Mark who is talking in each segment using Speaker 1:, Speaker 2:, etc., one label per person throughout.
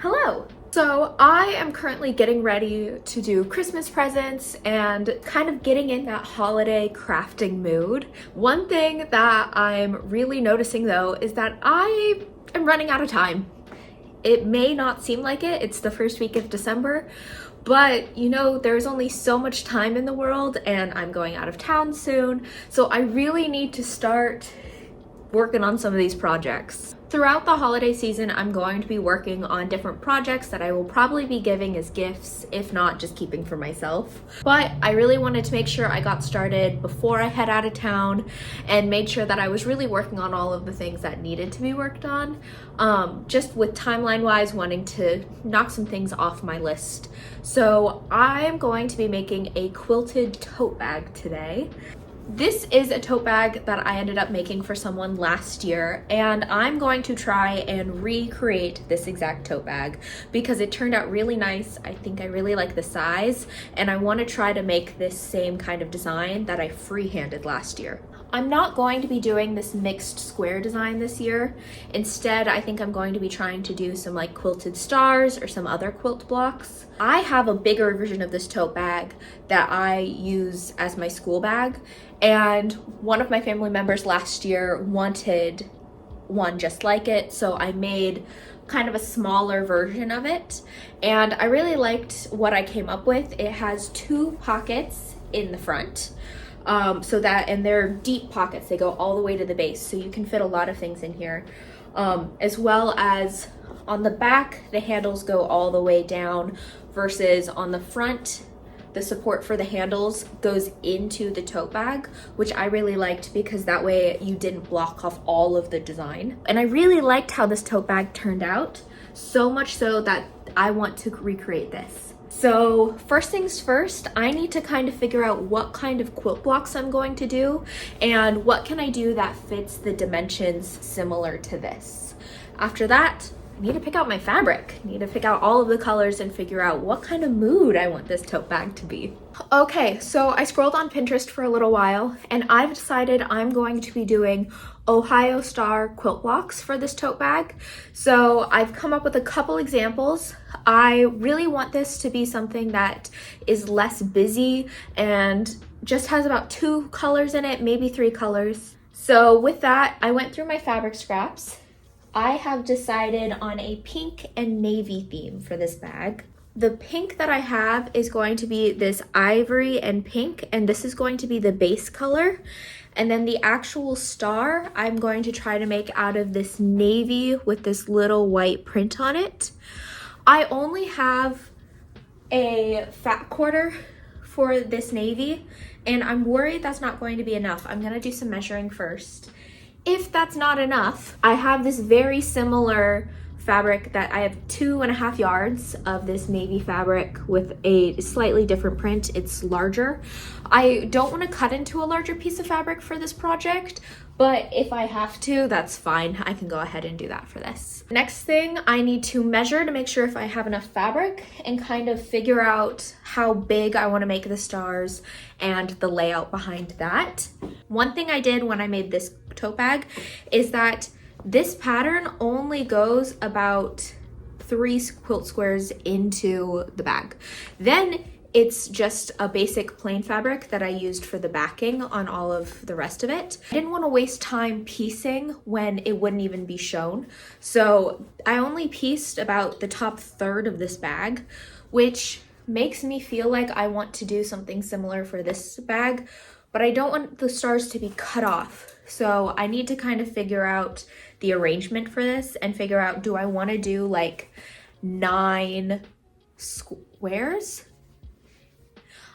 Speaker 1: Hello! So I am currently getting ready to do Christmas presents and kind of getting in that holiday crafting mood. One thing that I'm really noticing though is that I am running out of time. It may not seem like it, it's the first week of December, but you know, there's only so much time in the world and I'm going out of town soon, so I really need to start working on some of these projects. Throughout the holiday season, I'm going to be working on different projects that I will probably be giving as gifts, if not just keeping for myself. But I really wanted to make sure I got started before I head out of town and made sure that I was really working on all of the things that needed to be worked on. Just with timeline-wise, wanting to knock some things off my list. So I'm going to be making a quilted tote bag today. This is a tote bag that I ended up making for someone last year, and I'm going to try and recreate this exact tote bag because it turned out really nice. I think I really like the size, and I want to try to make this same kind of design that I freehanded last year. I'm not going to be doing this mixed square design this year. Instead, I think I'm going to be trying to do some like quilted stars or some other quilt blocks. I have a bigger version of this tote bag that I use as my school bag, and one of my family members last year wanted one just like it, so I made kind of a smaller version of it, and I really liked what I came up with. It has two pockets in the front, and they're deep pockets. They go all the way to the base, so you can fit a lot of things in here, as well as on the back the handles go all the way down, versus on the front the support for the handles goes into the tote bag, which I really liked because that way you didn't block off all of the design. And I really liked how this tote bag turned out, so much so that I want to recreate this. So first things first, I need to kind of figure out what kind of quilt blocks I'm going to do and what can I do that fits the dimensions similar to this. After that, I need to pick out my fabric. I need to pick out all of the colors and figure out what kind of mood I want this tote bag to be. Okay, so I scrolled on Pinterest for a little while and I've decided I'm going to be doing Ohio Star quilt blocks for this tote bag. So I've come up with a couple examples. I really want this to be something that is less busy and just has about 2 colors in it, maybe 3 colors. So with that, I went through my fabric scraps. I have decided on a pink and navy theme for this bag. The pink that I have is going to be this ivory and pink, and this is going to be the base color. And then the actual star, I'm going to try to make out of this navy with this little white print on it. I only have a fat quarter for this navy, and I'm worried that's not going to be enough. I'm gonna do some measuring first. If that's not enough, I have this very similar fabric that I have 2.5 yards of this navy fabric with a slightly different print. It's larger. I don't want to cut into a larger piece of fabric for this project, but if I have to, that's fine. I can go ahead and do that for this. Next thing, I need to measure to make sure if I have enough fabric and kind of figure out how big I want to make the stars and the layout behind that. One thing I did when I made this tote bag is that this pattern only goes about 3 quilt squares into the bag. Then it's just a basic plain fabric that I used for the backing on all of the rest of it. I didn't want to waste time piecing when it wouldn't even be shown. So I only pieced about the top third of this bag, which makes me feel like I want to do something similar for this bag, but I don't want the stars to be cut off. So I need to kind of figure out the arrangement for this and figure out, do I want to do like 9 squares?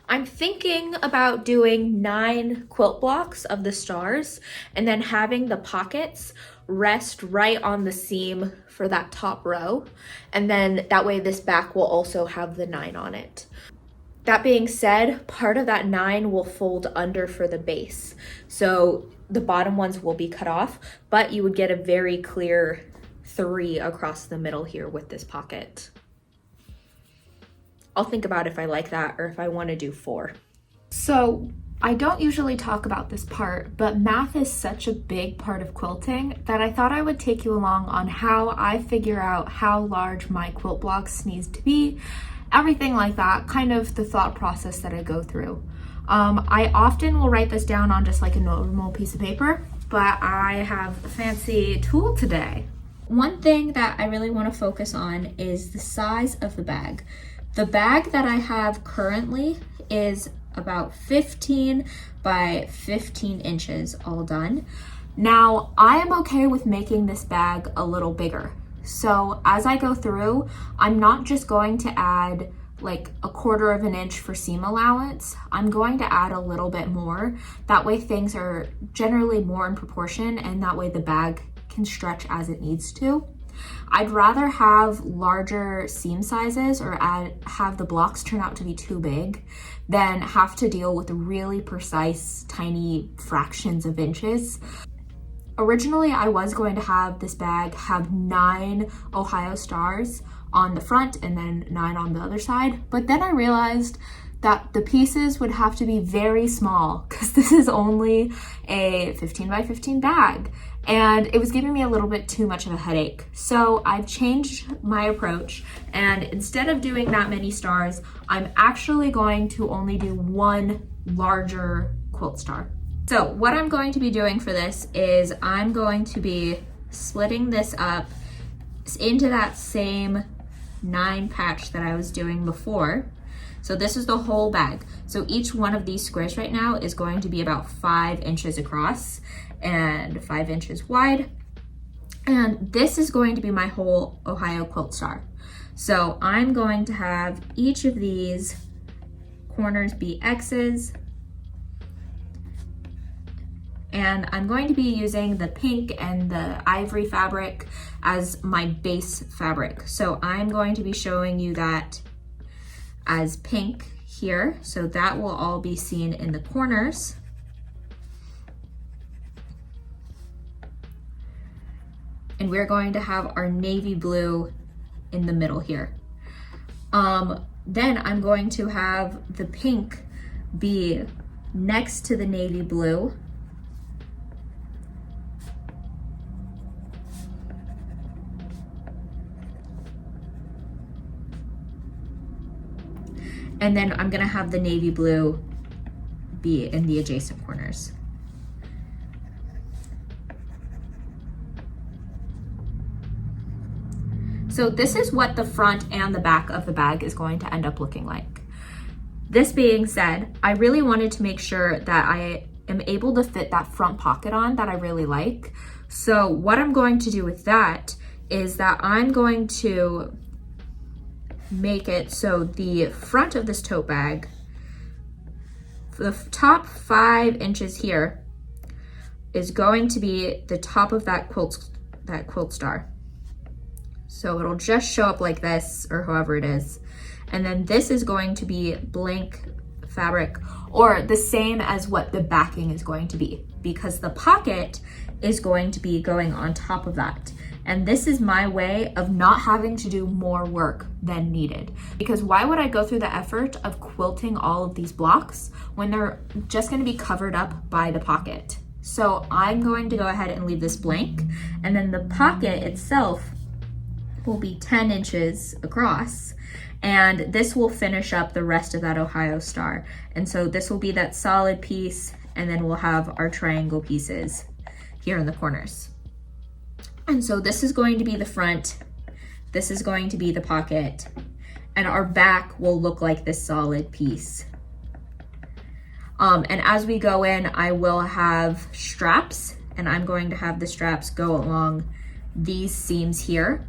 Speaker 1: I'm thinking about doing 9 quilt blocks of the stars and then having the pockets rest right on the seam for that top row. And then that way this back will also have the 9 on it. That being said, part of that 9 will fold under for the base. So the bottom ones will be cut off, but you would get a very clear 3 across the middle here with this pocket. I'll think about if I like that or if I want to do 4. So I don't usually talk about this part, but math is such a big part of quilting that I thought I would take you along on how I figure out how large my quilt blocks needs to be, everything like that, kind of the thought process that I go through. I often will write this down on just like a normal piece of paper, but I have a fancy tool today. One thing that I really want to focus on is the size of the bag. The bag that I have currently is about 15 by 15 inches all done. Now, I am okay with making this bag a little bigger. So as I go through, I'm not just going to add like 1/4 of an inch for seam allowance. I'm going to add a little bit more. That way things are generally more in proportion, and that way the bag can stretch as it needs to. I'd rather have larger seam sizes or have the blocks turn out to be too big than have to deal with really precise tiny fractions of inches. Originally, I was going to have this bag have 9 Ohio stars on the front and then 9 on the other side, but then I realized that the pieces would have to be very small because this is only a 15 by 15 bag, and it was giving me a little bit too much of a headache. So I've changed my approach, and instead of doing that many stars, I'm actually going to only do 1 larger quilt star. So what I'm going to be doing for this is I'm going to be splitting this up into that same 9 patch that I was doing before. So this is the whole bag. So each one of these squares right now is going to be about 5 inches across and 5 inches wide. And this is going to be my whole Ohio quilt star. So I'm going to have each of these corners be X's. And I'm going to be using the pink and the ivory fabric as my base fabric. So I'm going to be showing you that as pink here. So that will all be seen in the corners. And we're going to have our navy blue in the middle here. Then I'm going to have the pink be next to the navy blue. And then I'm gonna have the navy blue be in the adjacent corners. So this is what the front and the back of the bag is going to end up looking like. This being said, I really wanted to make sure that I am able to fit that front pocket on that I really like. So what I'm going to do with that is that I'm going to make it so the front of this tote bag, the top 5 inches here, is going to be the top of that quilt star. So it'll just show up like this, or however it is. And then this is going to be blank fabric, or the same as what the backing is going to be, because the pocket is going to be going on top of that. And this is my way of not having to do more work than needed. Because why would I go through the effort of quilting all of these blocks when they're just gonna be covered up by the pocket? So I'm going to go ahead and leave this blank, and then the pocket itself will be 10 inches across, and this will finish up the rest of that Ohio star. And so this will be that solid piece, and then we'll have our triangle pieces here in the corners. And so this is going to be the front, this is going to be the pocket, and our back will look like this solid piece. And as we go in, I will have straps, and I'm going to have the straps go along these seams here.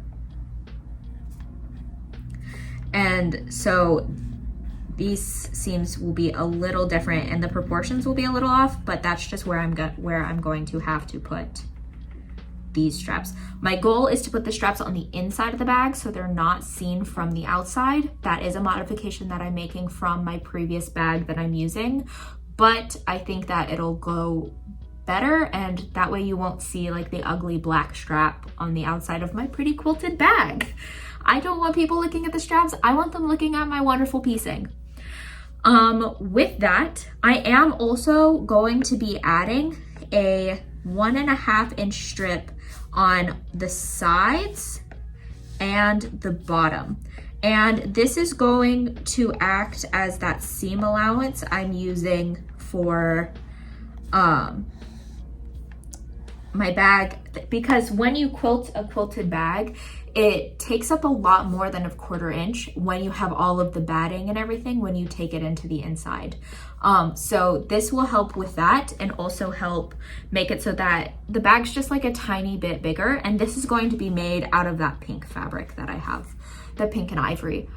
Speaker 1: And so these seams will be a little different and the proportions will be a little off, but that's just where I'm going to have to put these straps. My goal is to put the straps on the inside of the bag so they're not seen from the outside. That is a modification that I'm making from my previous bag that I'm using, but I think that it'll go better, and that way you won't see like the ugly black strap on the outside of my pretty quilted bag. I don't want people looking at the straps, I want them looking at my wonderful piecing. With that, I am also going to be adding a 1.5 inch strip on the sides and the bottom. And this is going to act as that seam allowance I'm using for my bag, because when you quilt a quilted bag, it takes up a lot more than a 1/4 inch when you have all of the batting and everything when you take it into the inside. So this will help with that and also help make it so that the bag's just like a tiny bit bigger. And this is going to be made out of that pink fabric that I have, the pink and ivory.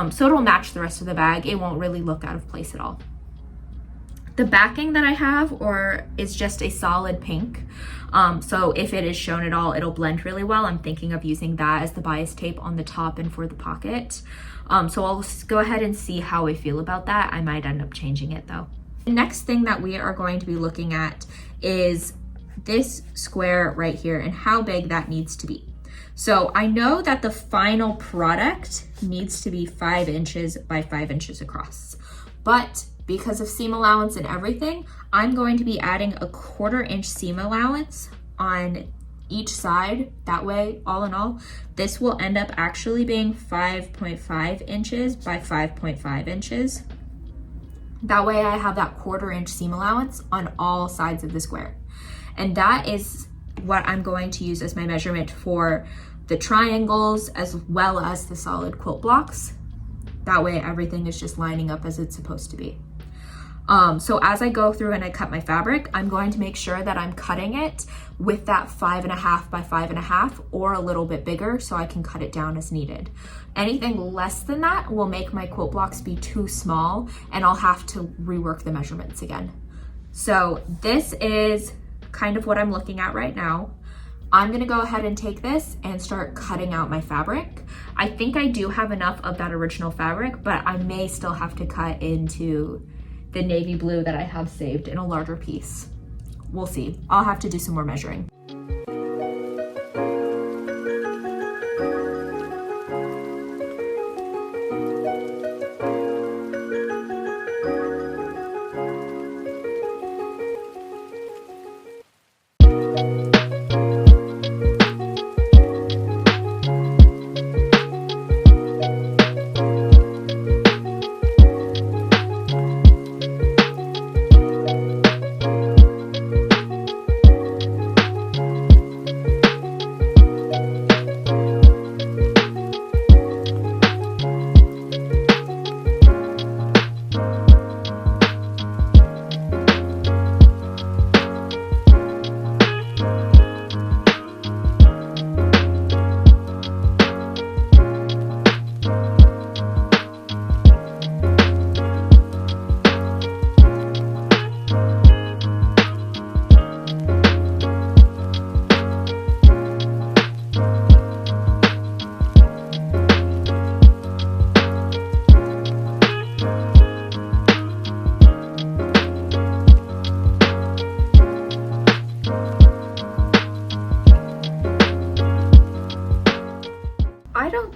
Speaker 1: So it'll match the rest of the bag. It won't really look out of place at all. The backing that I have is just a solid pink. So if it is shown at all, it'll blend really well. I'm thinking of using that as the bias tape on the top and for the pocket. So I'll go ahead and see how I feel about that. I might end up changing it though. The next thing that we are going to be looking at is this square right here and how big that needs to be. So I know that the final product needs to be 5 inches by 5 inches across, but because of seam allowance and everything, I'm going to be adding a 1/4 inch seam allowance on each side. That way, all in all, this will end up actually being 5.5 inches by 5.5 inches. That way I have that 1/4 inch seam allowance on all sides of the square. And that is what I'm going to use as my measurement for the triangles as well as the solid quilt blocks. That way everything is just lining up as it's supposed to be. So as I go through and I cut my fabric, I'm going to make sure that I'm cutting it with that 5.5 by 5.5 or a little bit bigger so I can cut it down as needed. Anything less than that will make my quilt blocks be too small and I'll have to rework the measurements again. So this is kind of what I'm looking at right now. I'm gonna go ahead and take this and start cutting out my fabric. I think I do have enough of that original fabric, but I may still have to cut into the navy blue that I have saved in a larger piece. We'll see. I'll have to do some more measuring.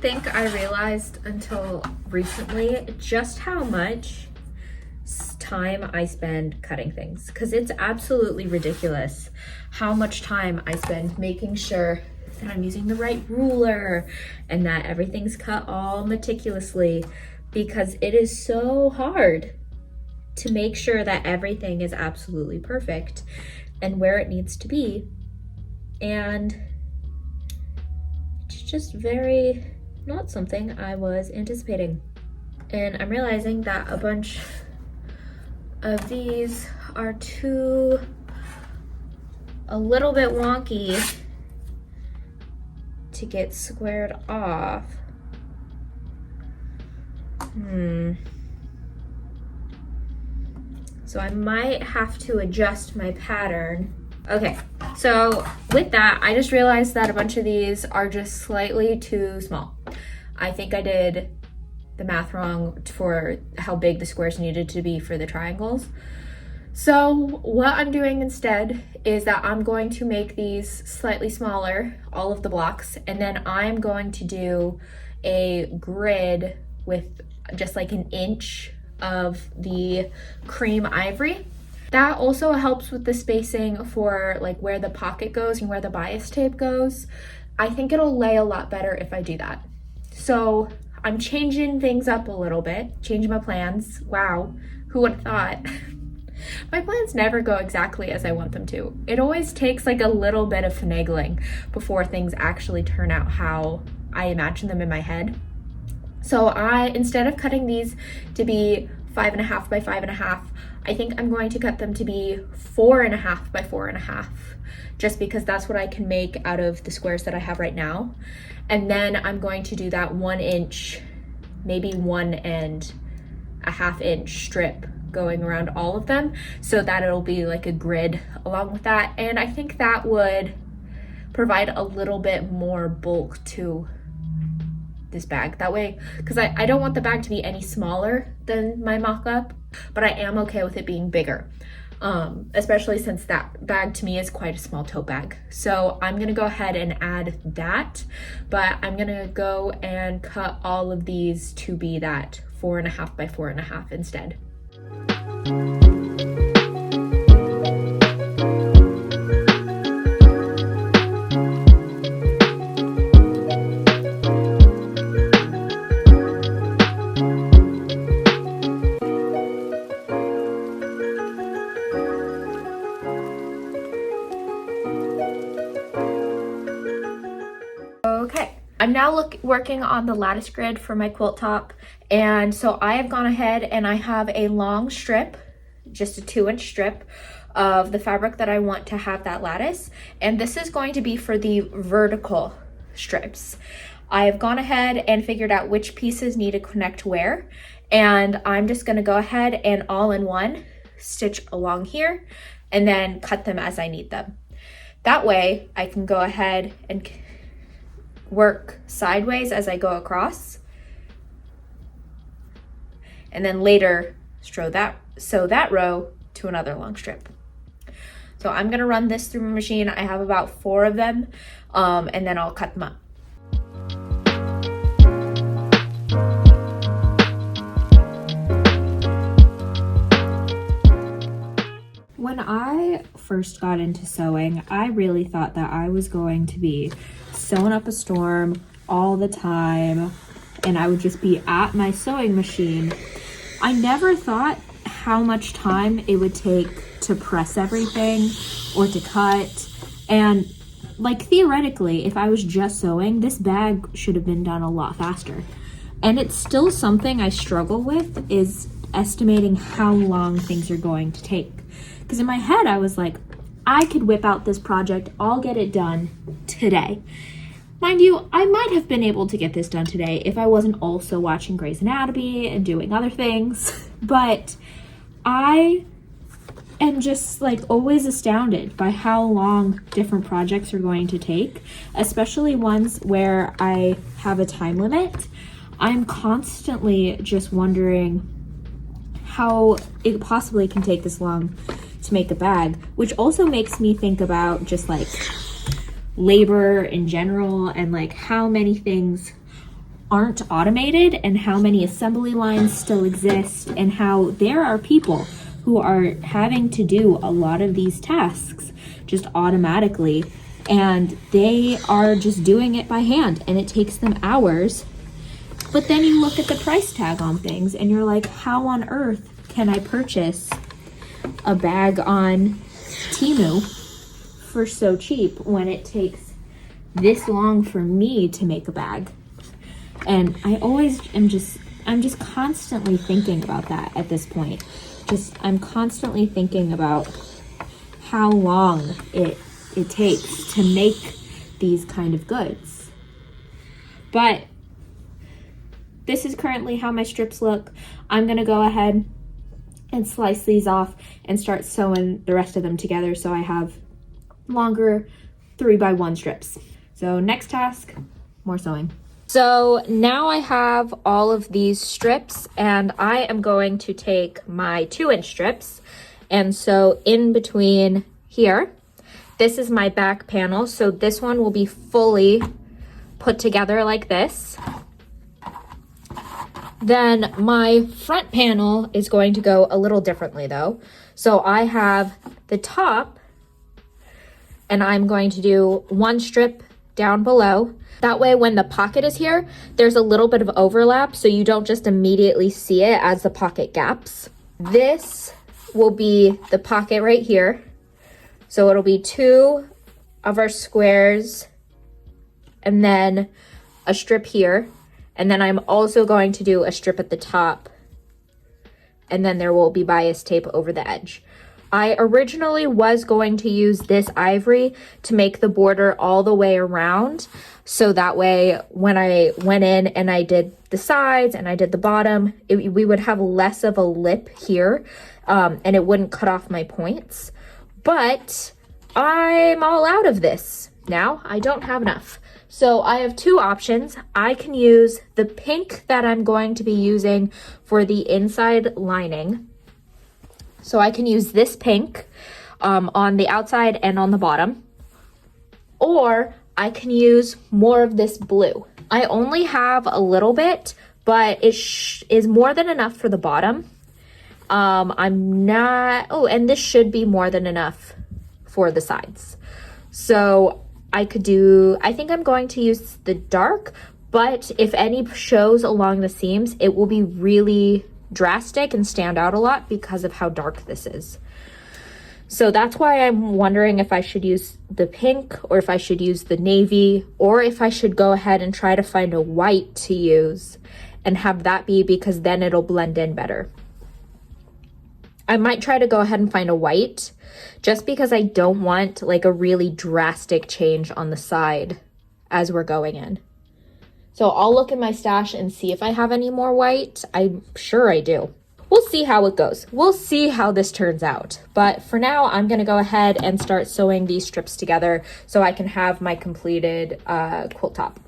Speaker 1: Think I realized until recently just how much time I spend cutting things, because it's absolutely ridiculous how much time I spend making sure that I'm using the right ruler and that everything's cut all meticulously, because it is so hard to make sure that everything is absolutely perfect and where it needs to be. And it's just very not something I was anticipating. And I'm realizing that a bunch of these are a little bit wonky to get squared off. So I might have to adjust my pattern. Okay, so with that, I just realized that a bunch of these are just slightly too small. I think I did the math wrong for how big the squares needed to be for the triangles. So what I'm doing instead is that I'm going to make these slightly smaller, all of the blocks, and then I'm going to do a grid with just like 1 inch of the cream ivory. That also helps with the spacing for like where the pocket goes and where the bias tape goes. I think it'll lay a lot better if I do that. So I'm changing things up a little bit, changing my plans. Wow, who would have thought? My plans never go exactly as I want them to. It always takes like a little bit of finagling before things actually turn out how I imagine them in my head. So instead of cutting these to be 5.5 by 5.5, I think I'm going to cut them to be 4.5 by 4.5, just because that's what I can make out of the squares that I have right now. And then I'm going to do that 1 inch, maybe 1.5 inch strip going around all of them, so that it'll be like a grid along with that. And I think that would provide a little bit more bulk to this bag. That way, because I don't want the bag to be any smaller than my mock-up, but I am okay with it being bigger, especially since that bag to me is quite a small tote bag. So I'm gonna go ahead and add that, but I'm gonna go and cut all of these to be that 4.5 by 4.5 instead. Okay, I'm now working on the lattice grid for my quilt top, and so I have gone ahead and I have a long strip, just a 2-inch strip of the fabric that I want to have that lattice, and this is going to be for the vertical strips. I have gone ahead and figured out which pieces need to connect where, and I'm just going to go ahead and all in one stitch along here and then cut them as I need them. That way I can go ahead and work sideways as I go across, and then later sew that row to another long strip. So I'm gonna run this through my machine. I have about 4 of them, and then I'll cut them up. When I first got into sewing, I really thought that I was going to be sewing up a storm all the time, and I would just be at my sewing machine. I never thought how much time it would take to press everything or to cut. And like theoretically, if I was just sewing, this bag should have been done a lot faster. And it's still something I struggle with, is estimating how long things are going to take. Because in my head, I was like, I could whip out this project, I'll get it done today. Mind you, I might have been able to get this done today if I wasn't also watching Grey's Anatomy and doing other things. But I am just like always astounded by how long different projects are going to take, especially ones where I have a time limit. I'm constantly just wondering how it possibly can take this long to make a bag, which also makes me think about just like labor in general, and like how many things aren't automated and how many assembly lines still exist, and how there are people who are having to do a lot of these tasks just automatically, and they are just doing it by hand and it takes them hours. But then you look at the price tag on things and you're like, how on earth can I purchase a bag on Temu for so cheap when it takes this long for me to make a bag? And I always I'm just constantly thinking about that at this point. I'm constantly thinking about how long it takes to make these kind of goods. But this is currently how my strips look. I'm gonna go ahead and slice these off and start sewing the rest of them together so I have longer 3x1 strips. So next task, more sewing. So now I have all of these strips, and I am going to take my 2-inch strips, and so in between here, this is my back panel, so this one will be fully put together like this. Then my front panel is going to go a little differently though. So I have the top, and I'm going to do one strip down below. That way when the pocket is here, there's a little bit of overlap so you don't just immediately see it as the pocket gaps. This will be the pocket right here. So it'll be 2 of our squares and then a strip here. And then I'm also going to do a strip at the top, and then there will be bias tape over the edge. I originally was going to use this ivory to make the border all the way around. So that way, when I went in and I did the sides and I did the bottom, we would have less of a lip here, and it wouldn't cut off my points. But I'm all out of this now. I don't have enough. So I have 2 options. I can use the pink that I'm going to be using for the inside lining. So I can use this pink on the outside and on the bottom. Or I can use more of this blue. I only have a little bit, but it is more than enough for the bottom. And this should be more than enough for the sides. So I think I'm going to use the dark, but if any shows along the seams, it will be really drastic and stand out a lot because of how dark this is. So that's why I'm wondering if I should use the pink or if I should use the navy, or if I should go ahead and try to find a white to use and have that be, because then it'll blend in better. I might try to go ahead and find a white just because I don't want like a really drastic change on the side as we're going in. So I'll look in my stash and see if I have any more white. I'm sure I do. We'll see how it goes. We'll see how this turns out. But for now, I'm gonna go ahead and start sewing these strips together so I can have my completed quilt top.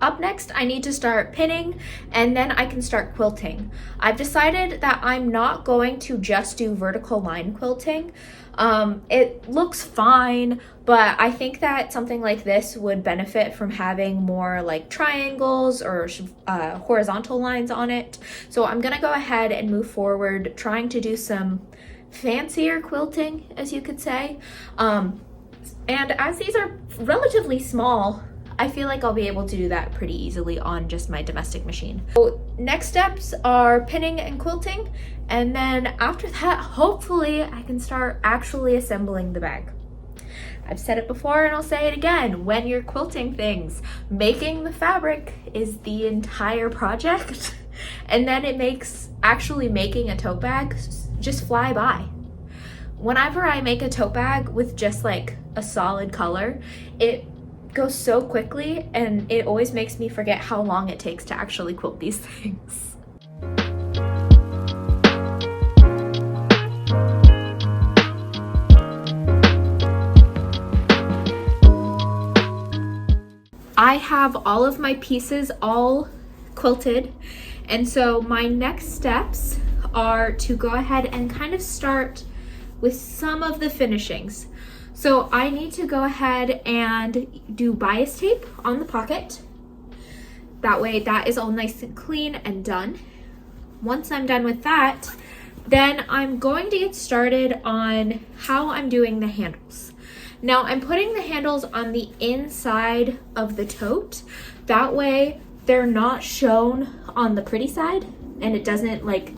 Speaker 1: Up next, I need to start pinning, and then I can start quilting. I've decided that I'm not going to just do vertical line quilting. It looks fine, but I think that something like this would benefit from having more like triangles or horizontal lines on it. So I'm gonna go ahead and move forward, trying to do some fancier quilting, as you could say. And as these are relatively small, I feel like I'll be able to do that pretty easily on just my domestic machine. So next steps are pinning and quilting, and then after that, hopefully I can start actually assembling the bag. I've said it before and I'll say it again, when you're quilting things, making the fabric is the entire project, and then it makes actually making a tote bag just fly by. Whenever I make a tote bag with just like a solid color, it goes so quickly, and it always makes me forget how long it takes to actually quilt these things. I have all of my pieces all quilted, and so my next steps are to go ahead and kind of start with some of the finishings. So I need to go ahead and do bias tape on the pocket. That way that is all nice and clean and done. Once I'm done with that, then I'm going to get started on how I'm doing the handles. Now I'm putting the handles on the inside of the tote. That way they're not shown on the pretty side and it doesn't like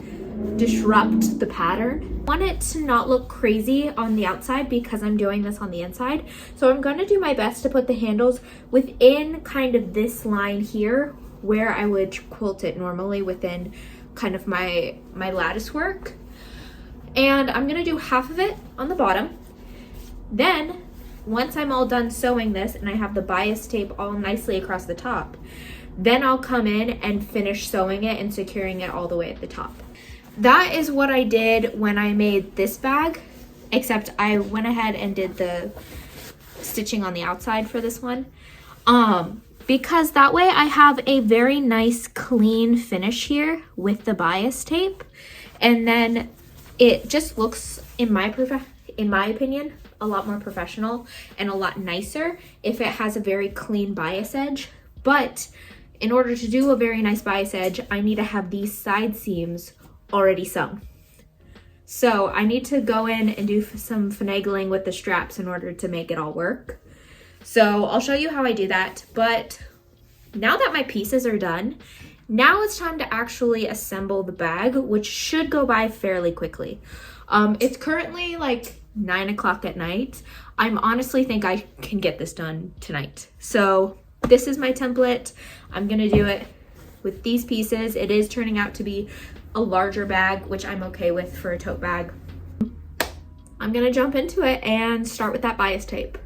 Speaker 1: disrupt the pattern. I want it to not look crazy on the outside because I'm doing this on the inside. So I'm going to do my best to put the handles within kind of this line here where I would quilt it normally within kind of my lattice work. And I'm going to do half of it on the bottom. Then once I'm all done sewing this and I have the bias tape all nicely across the top, then I'll come in and finish sewing it and securing it all the way at the top. That is what I did when I made this bag, except I went ahead and did the stitching on the outside for this one. Because that way I have a very nice clean finish here with the bias tape, and then it just looks, in my opinion, a lot more professional and a lot nicer if it has a very clean bias edge. But in order to do a very nice bias edge, I need to have these side seams already sewn. So I need to go in and do some finagling with the straps in order to make it all work. So I'll show you how I do that. But now that my pieces are done, now it's time to actually assemble the bag, which should go by fairly quickly. It's currently like 9 o'clock at night. I honestly think I can get this done tonight. So this is my template. I'm gonna do it with these pieces. It is turning out to be a larger bag, which I'm okay with for a tote bag. I'm gonna jump into it and start with that bias tape.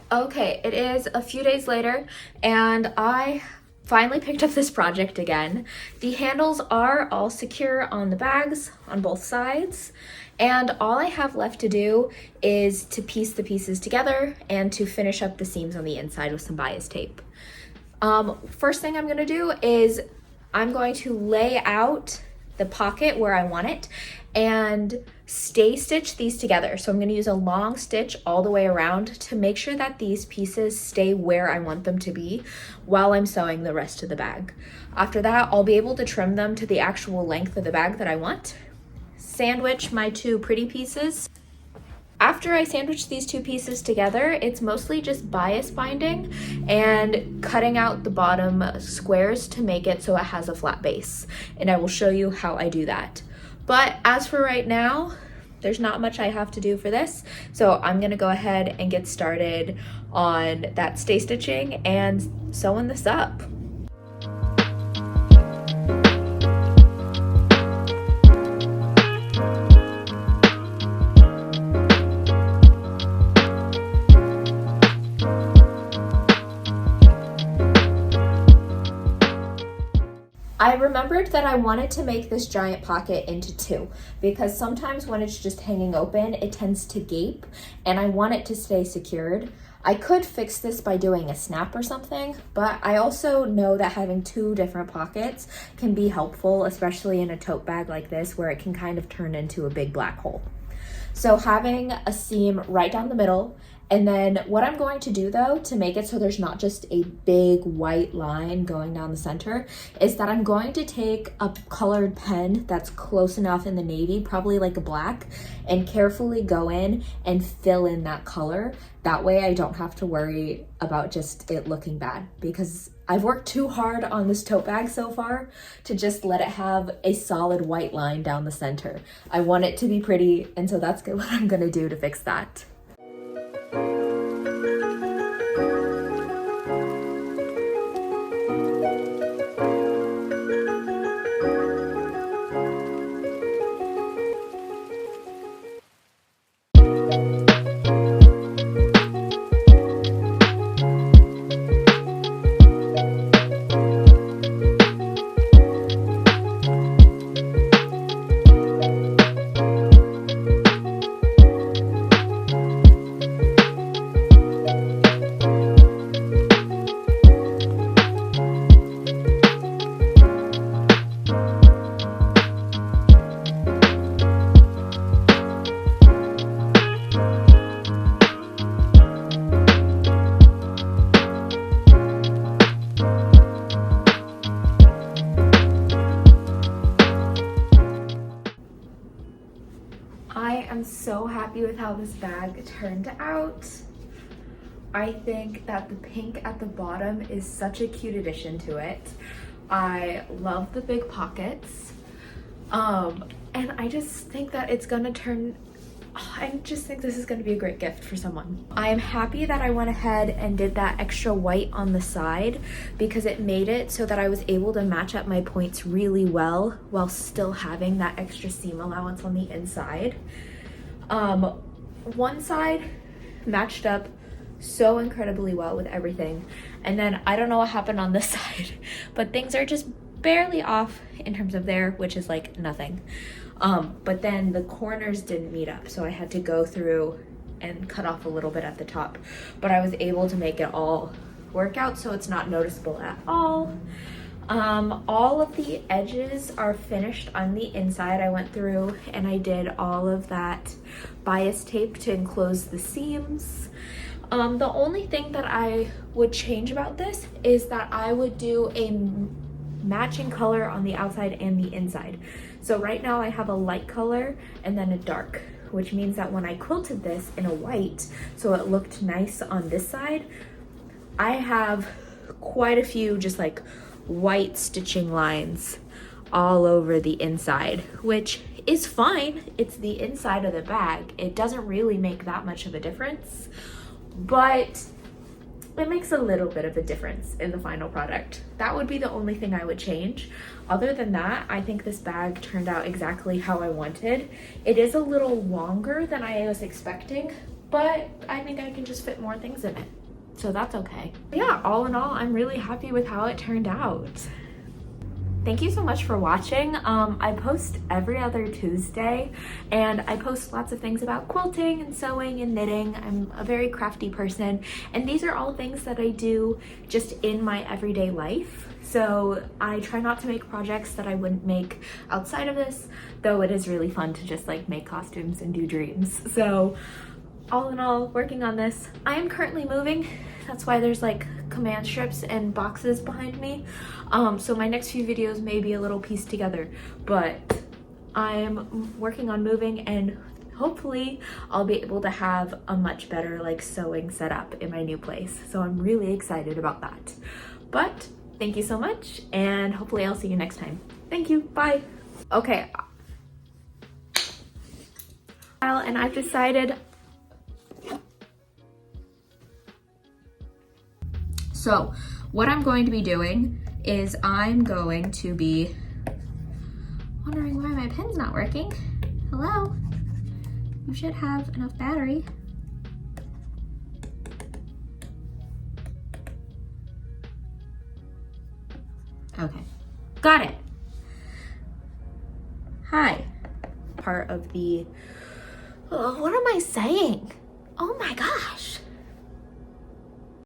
Speaker 1: Okay, it is a few days later and I finally picked up this project again. The handles are all secure on the bags on both sides, and all I have left to do is to piece the pieces together and to finish up the seams on the inside with some bias tape. First thing I'm gonna do is I'm going to lay out the pocket where I want it and stay stitch these together. So I'm going to use a long stitch all the way around to make sure that these pieces stay where I want them to be while I'm sewing the rest of the bag. After that, I'll be able to trim them to the actual length of the bag that I want. Sandwich my two pretty pieces. After I sandwich these two pieces together, it's mostly just bias binding and cutting out the bottom squares to make it so it has a flat base. And I will show you how I do that. But as for right now, there's not much I have to do for this. So I'm gonna go ahead and get started on that stay stitching and sewing this up. I remembered that I wanted to make this giant pocket into two because sometimes when it's just hanging open, it tends to gape and I want it to stay secured. I could fix this by doing a snap or something, but I also know that having two different pockets can be helpful, especially in a tote bag like this where it can kind of turn into a big black hole. So having a seam right down the middle, and then what I'm going to do though to make it so there's not just a big white line going down the center is that I'm going to take a colored pen that's close enough in the navy, probably like a black, and carefully go in and fill in that color. That way I don't have to worry about just it looking bad, because I've worked too hard on this tote bag so far to just let it have a solid white line down the center. I want it to be pretty, and so that's what I'm gonna do to fix that. I am so happy with how this bag turned out. I think that the pink at the bottom is such a cute addition to it. I love the big pockets. And I just think that it's gonna turn, I just think this is gonna be a great gift for someone. I am happy that I went ahead and did that extra white on the side because it made it so that I was able to match up my points really well while still having that extra seam allowance on the inside. One side matched up so incredibly well with everything, and then I don't know what happened on this side, but things are just barely off in terms of there, which is like nothing. But then the corners didn't meet up, so I had to go through and cut off a little bit at the top, but I was able to make it all work out so it's not noticeable at all. All of the edges are finished on the inside. I went through and I did all of that bias tape to enclose the seams. The only thing that I would change about this is that I would do a matching color on the outside and the inside. So right now I have a light color and then a dark, which means that when I quilted this in a white, so it looked nice on this side, I have quite a few just like white stitching lines all over the inside, which is fine. It's the inside of the bag. It doesn't really make that much of a difference, but it makes a little bit of a difference in the final product. That would be the only thing I would change. Other than that, I think this bag turned out exactly how I wanted. It is a little longer than I was expecting, but I think I can just fit more things in it, so that's okay. Yeah, all in all, I'm really happy with how it turned out. Thank you so much for watching. I post every other Tuesday, and I post lots of things about quilting and sewing and knitting. I'm a very crafty person, and these are all things that I do just in my everyday life. So I try not to make projects that I wouldn't make outside of this, though it is really fun to just like make costumes and do dreams. So all in all, working on this. I am currently moving. That's why there's like command strips and boxes behind me. So my next few videos may be a little pieced together, but I'm working on moving, and hopefully I'll be able to have a much better like sewing setup in my new place. So I'm really excited about that. But thank you so much, and hopefully I'll see you next time. Thank you, bye. Okay. And I've decided, so what I'm going to be doing is I'm going to be wondering why my pen's not working. Hello? You should have enough battery. Okay, got it. Hi. Part of the, what am I saying? Oh my gosh.